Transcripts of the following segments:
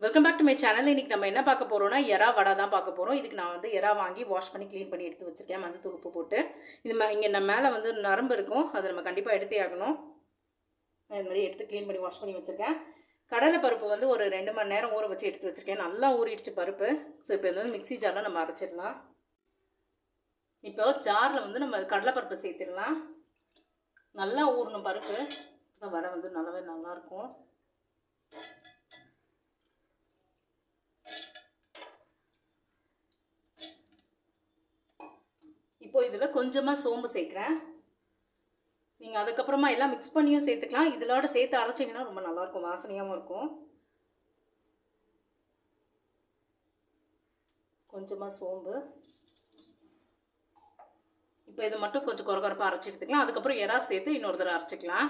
Welcome back to my channel. இன்றைக்கி நம்ம என்ன பார்க்க போகிறோம்னா எறா வடை தான் பார்க்க போகிறோம். இதுக்கு நான் வந்து எறா வாங்கி வாஷ் பண்ணி க்ளீன் பண்ணி எடுத்து வச்சுருக்கேன். மஞ்சள் உப்பு போட்டு இது இங்கே நம்ம மேலே வந்து நரம்பு இருக்கும், அதை நம்ம கண்டிப்பாக எடுத்தே ஆகணும். நான் இது மாதிரி எடுத்து க்ளீன் பண்ணி வாஷ் பண்ணி வச்சுருக்கேன். கடலை பருப்பு வந்து ஒரு 2 மணி நேரம் ஊற வச்சு எடுத்து வச்சுருக்கேன். நல்லா ஊறிடுச்சு பருப்பு. ஸோ இப்போ இது வந்து மிக்ஸி ஜாரில் நம்ம அரைச்சிடலாம். இப்போ ஜாரில் வந்து நம்ம கடலை பருப்பை சேர்த்துடலாம். நல்லா ஊறணும் பருப்பு, வடை வந்து நல்லாவே நல்லாயிருக்கும். இப்போ இதில் கொஞ்சமாக சோம்பு சேர்க்குறேன். நீங்கள் அதுக்கப்புறமா எல்லாம் மிக்ஸ் பண்ணியும் சேர்த்துக்கலாம். இதோட சேர்த்து அரைச்சிங்கன்னா ரொம்ப நல்லாயிருக்கும், வாசனையாகவும் இருக்கும். கொஞ்சமாக சோம்பு. இப்போ இது மட்டும் கொஞ்சம் கொரகொரப்பாக அரைச்சி எடுத்துக்கலாம். அதுக்கப்புறம் எறா சேர்த்து இன்னொரு தடவை அரைச்சிக்கலாம்.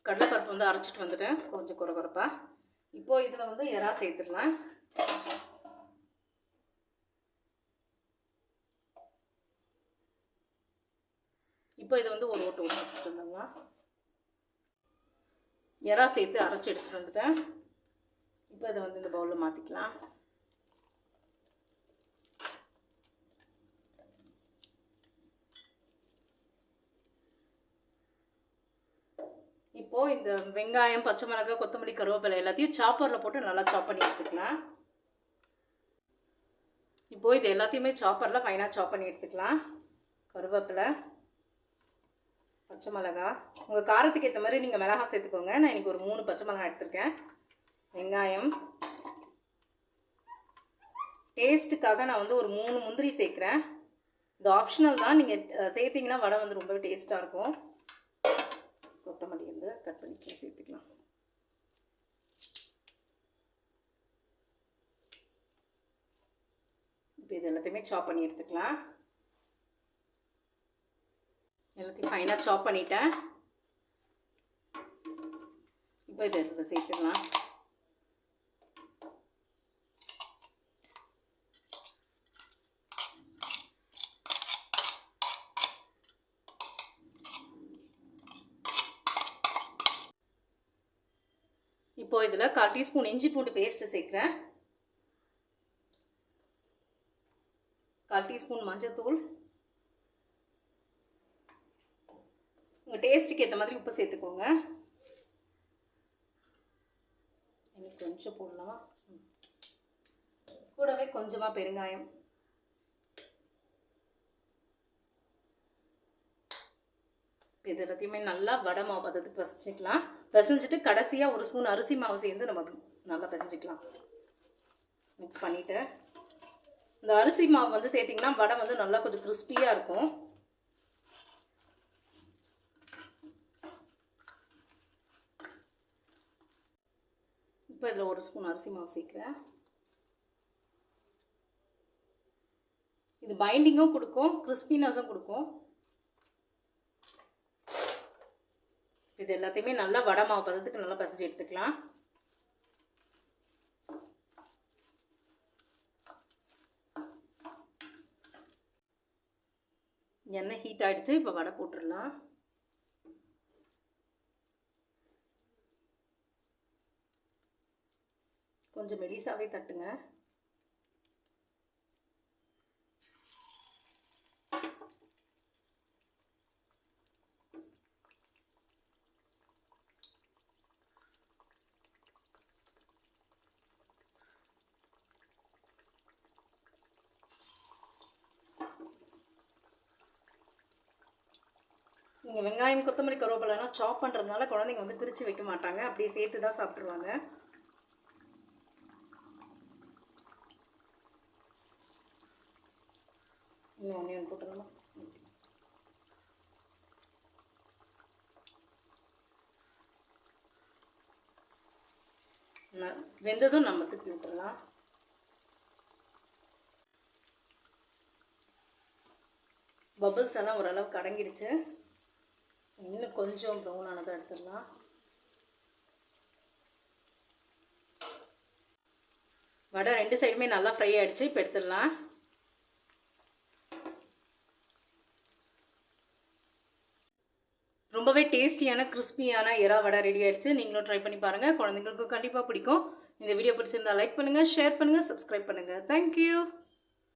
கடலைப்பருப்பு வந்து அரைச்சிட்டு வந்துட்டேன் கொஞ்சம் கொரகொரப்பாக. இப்போது இதில் வந்து எறா சேர்த்துடலாம். இப்போ இதை வந்து ஒரு ஓட்டு ஓட்டு இருந்தாங்க. எறா சேர்த்து அரைச்சி எடுத்துகிட்டு வந்துட்டேன். இப்போ இதை வந்து இந்த பவுலில் மாற்றிக்கலாம். இப்போது இந்த வெங்காயம், பச்சை மிளகாய், கொத்தமல்லி, கருவேப்பிலை எல்லாத்தையும் சாப்பரில் போட்டு நல்லா சாப் பண்ணி எடுத்துக்கலாம். இப்போது இது எல்லாத்தையுமே சாப்பரில் ஃபைனாக சாப் பண்ணி எடுத்துக்கலாம். கருவேப்பிலை, பச்சை மிளகா, உங்கள் காரத்துக்கு ஏற்ற மாதிரி நீங்கள் மிளகா சேர்த்துக்கோங்க. நான் இன்றைக்கி ஒரு 3 பச்சை மிளகா எடுத்திருக்கேன். வெங்காயம், டேஸ்ட்டுக்காக நான் வந்து ஒரு 3 முந்திரி சேர்க்குறேன். இது ஆப்ஷனல் தான், நீங்கள் சேர்த்திங்கன்னா வடை வந்து ரொம்பவே டேஸ்ட்டாக இருக்கும். கொத்தமல்லி வந்து கட் பண்ணி சேர்த்துக்கலாம். இப்போ இது எல்லாத்தையுமே சாப் பண்ணி எடுத்துக்கலாம். எல்லாத்தையும் ஃபைனாக சாப் பண்ணிட்டேன். இப்போ இதை எடுத்து சேர்த்துக்கலாம். இப்போ இதில் 1/4 டீஸ்பூன் இஞ்சி பூண்டு பேஸ்ட்டு சேர்க்குறேன். 1/4 டீஸ்பூன் மஞ்சள்தூள். உங்கள் டேஸ்ட்டுக்கு ஏற்ற மாதிரி உப்பு சேர்த்துக்கோங்க. எனக்கு கொஞ்சம் போடலாமா, கூடவே கொஞ்சமாக பெருங்காயம். இது எல்லாத்தையுமே நல்லா வடை மாவு பதத்துக்கு பிசைஞ்சிக்கலாம். பிசைஞ்சிட்டு கடைசியாக ஒரு ஸ்பூன் அரிசி மாவு சேர்ந்து நம்ம நல்லா பிசைஞ்சிக்கலாம். மிக்ஸ் பண்ணிவிட்டு இந்த அரிசி மாவு வந்து சேர்த்திங்கன்னா வடை வந்து நல்லா கொஞ்சம் கிறிஸ்பியாக இருக்கும். இப்போ இதில் ஒரு ஸ்பூன் அரிசி மாவு சேர்க்குறேன். இது பைண்டிங்கும் கொடுக்கும், கிறிஸ்பினஸும் கொடுக்கும். இது எல்லாத்தையுமே நல்லா வடை மாவு பதத்துக்கு நல்லா பசைஞ்சு எடுத்துக்கலாம். எண்ணெய் ஹீட் ஆகிடுச்சு. இப்போ வடை போட்டுடலாம். கொஞ்சம் மெலிசாவே தட்டுங்க. நீங்கள் வெங்காயம், கொத்தமல்லி, கருவேப்பிலைலாம் சாப் பண்ணுறதுனால குழந்தைங்க வந்து பிரித்து வைக்க மாட்டாங்க, அப்படியே சேர்த்து தான் சாப்பிட்ருவாங்க. இன்னும் ஒன்று போட்டுடலாமா? வெந்ததும் நம்ம திருப்பி விட்டுடலாம். பபிள்ஸ் எல்லாம் ஓரளவுக்கு அடங்கிடுச்சு. இன்னும் கொஞ்சம் ப்ரௌன் ஆனதை எடுத்துடலாம். வடை 2 சைடுமே நல்லா ஃப்ரை ஆகிடுச்சு. இப்போ எடுத்துடலாம். ரொம்பவே டேஸ்டி டேஸ்டியான கிறிஸ்பியான எறா வடை ரெடி ஆயிடுச்சு. நீங்களும் ட்ரை பண்ணி பாருங்கள். குழந்தைங்களுக்கும் கண்டிப்பாக பிடிக்கும். இந்த வீடியோ பிடிச்சிருந்தா லைக் பண்ணுங்கள், ஷேர் பண்ணுங்கள், சப்ஸ்கிரைப் பண்ணுங்கள். தேங்க்யூ.